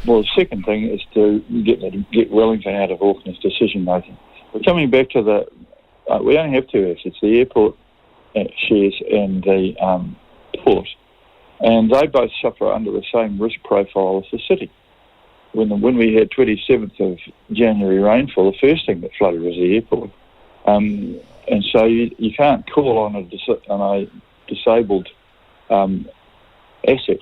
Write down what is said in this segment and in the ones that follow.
Well, the second thing is to get Wellington out of Auckland's decision-making. But coming back to we only have two assets, the airport shares and the port, and they both suffer under the same risk profile as the city. When we had 27th of January rainfall, the first thing that flooded was the airport. And so you can't call on a disabled asset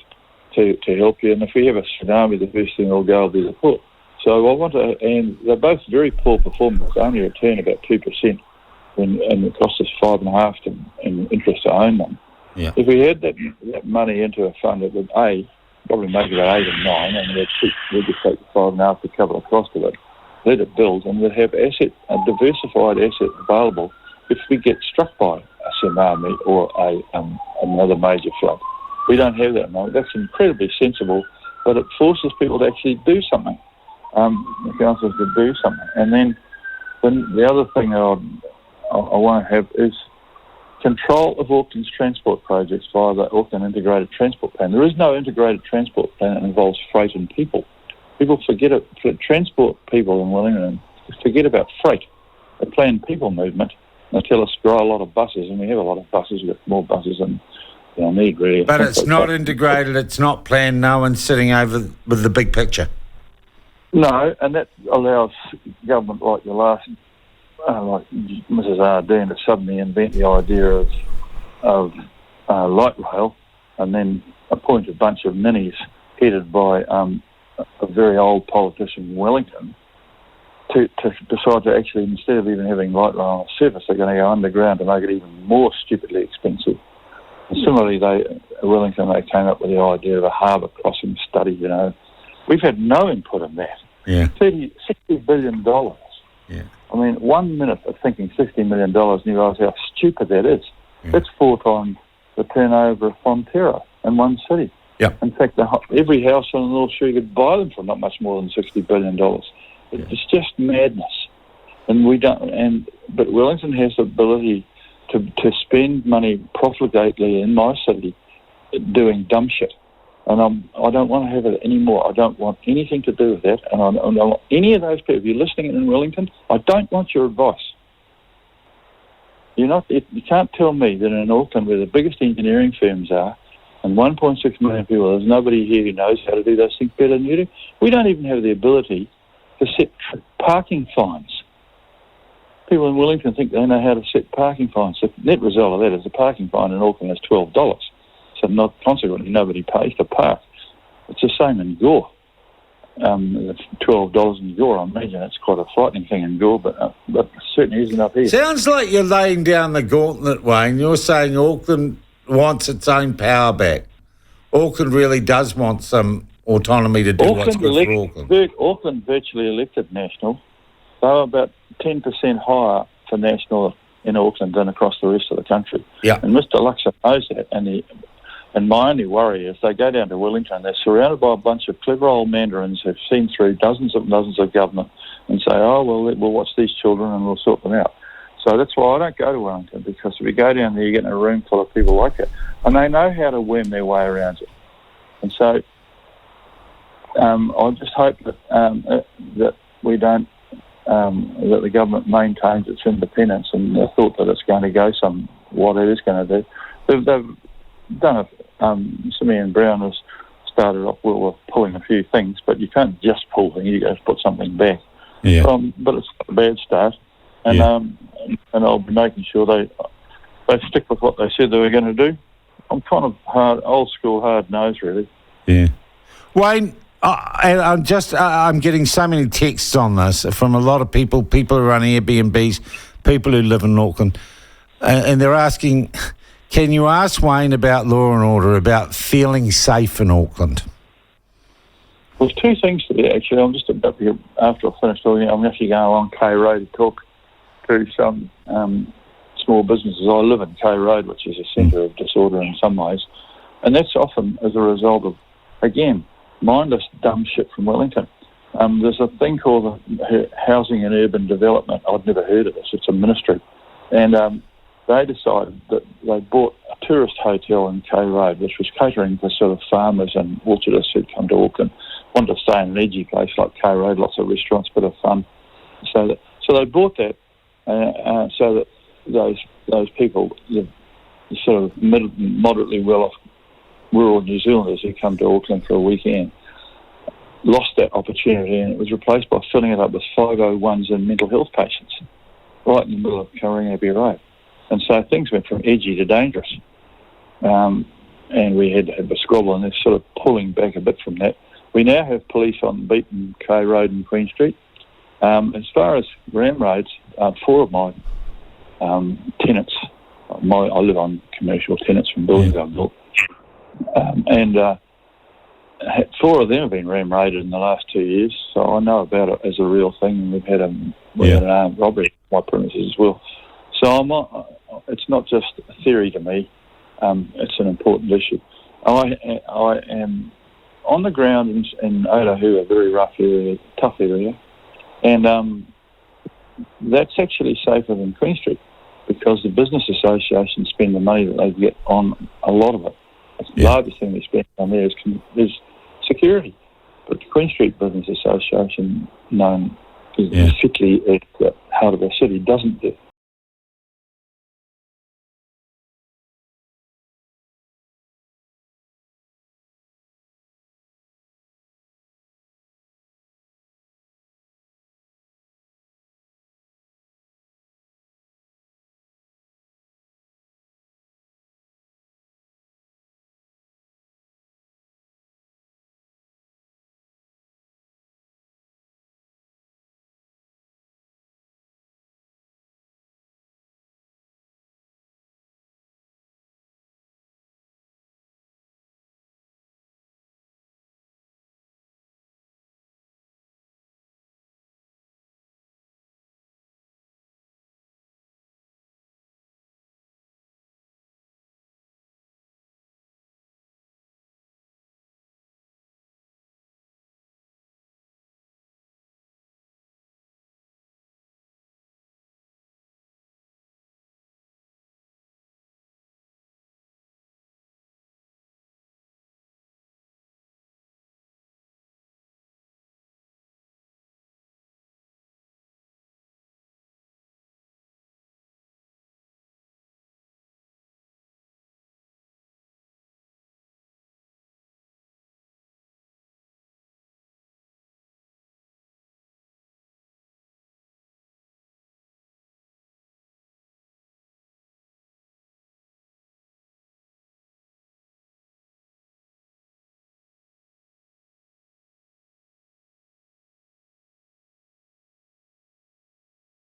to help you. And if we have a tsunami, the first thing will go will be the port. So and they're both very poor performers. They only return about 2% and it costs us 5.5% in interest to own them. Yeah. If we had that money into a fund, it would probably make it 8 or 9, and we'd just take the 5.5 to cover the cost of it, let it build, and we'd have a diversified asset available if we get struck by a tsunami or another major flood. We don't have that at the moment. That's incredibly sensible, but it forces people to actually do something. The councils to do something. And then the other thing that I want to have is control of Auckland's transport projects via the Auckland Integrated Transport Plan. There is no integrated transport plan that involves freight and people. People forget it. Transport people in Wellington forget about freight. They plan people movement. They tell us grow a lot of buses, and we have a lot of buses. We've got more buses than I need, really. But it's not integrated. It's not planned. No one's sitting over with the big picture. No, and that allows government like the last, like Mrs. Ardern, to suddenly invent the idea of light rail and then appoint a bunch of minis headed by a very old politician in Wellington to decide to actually, instead of even having light rail on the surface, they're going to go underground to make it even more stupidly expensive. And similarly, Wellington, they came up with the idea of a harbour crossing study, We've had no input in that. Yeah. $60 billion. Yeah. I mean, 1 minute of thinking $60 million, and you realise how stupid that is. Yeah. That's 4 times the turnover of Fonterra in one city. Yeah. In fact, every house on the North Shore, you could buy them for not much more than $60 billion. It's just madness. And but Wellington has the ability to spend money profligately in my city doing dumb shit. And I don't want to have it anymore. I don't want anything to do with that. And I don't want any of those people, if you're listening in Wellington, I don't want your advice. You can't tell me that in Auckland, where the biggest engineering firms are, and 1.6 million people, there's nobody here who knows how to do those things better than you do. We don't even have the ability to set parking fines. People in Wellington think they know how to set parking fines. The net result of that is the parking fine in Auckland is $12. So consequently, nobody pays to park. It's the same in Gore. It's $12 in Gore. I imagine it's quite a frightening thing in Gore, but it certainly isn't up here. Sounds like you're laying down the gauntlet, Wayne. You're saying Auckland wants its own power back. Auckland really does want some autonomy to do what's good for Auckland. Auckland virtually elected National. They were about 10% higher for National in Auckland than across the rest of the country. Yeah. And Mr. Luxon knows that, and my only worry is they go down to Wellington, they're surrounded by a bunch of clever old mandarins who've seen through dozens of government and say, we'll watch these children and we'll sort them out. So that's why I don't go to Wellington, because if you go down there, you get in a room full of people like that. And they know how to worm their way around it. And so I just hope that we don't, that the government maintains its independence and the thought that it's going to go what it is going to do. They've done it. Simeon Brown has started off with pulling a few things, but you can't just pull things, you got to put something back. Yeah. But it's a bad start, and I'll be making sure they stick with what they said they were going to do. I'm kind of old school, hard nosed, really. Yeah. Wayne, I'm getting so many texts on this from a lot of people who run Airbnbs, people who live in Auckland, and they're asking, can you ask Wayne about law and order, about feeling safe in Auckland? Well, there's two things to that, actually. I'm just about to, after I finish talking, I'm actually going along K Road to talk to some small businesses. I live in K Road, which is a centre of disorder in some ways, and that's often as a result of, again, mindless dumb shit from Wellington. There's a thing called the Housing and Urban Development. I'd never heard of this. It's a ministry. And they decided that they bought a tourist hotel in K Road, which was catering for sort of farmers and orchardists who'd come to Auckland. wanted to stay in an edgy place like K Road, lots of restaurants, bit of fun. So they brought that so that those people, the sort of moderately well-off rural New Zealanders who come to Auckland for a weekend, lost that opportunity, and it was replaced by filling it up with 501s and mental health patients right in the middle of Karangapi Road. And so things went from edgy to dangerous. And we had to have a squabble, and they're sort of pulling back a bit from that. We now have police on beat in K Road and Queen Street. As far as Ram Roads, 4 of my tenants, I live on commercial tenants from buildings I've built, and 4 of them have been ram raided in the last 2 years, so I know about it as a real thing, and we've had an armed robbery on my premises as well. So it's not just a theory to me, it's an important issue. I am on the ground in Otahu, a very rough area, tough area, and that's actually safer than Queen Street because the business associations spend the money that they get on a lot of it. The largest thing they spend on there is security. But the Queen Street Business Association, known particularly at the heart of our city, doesn't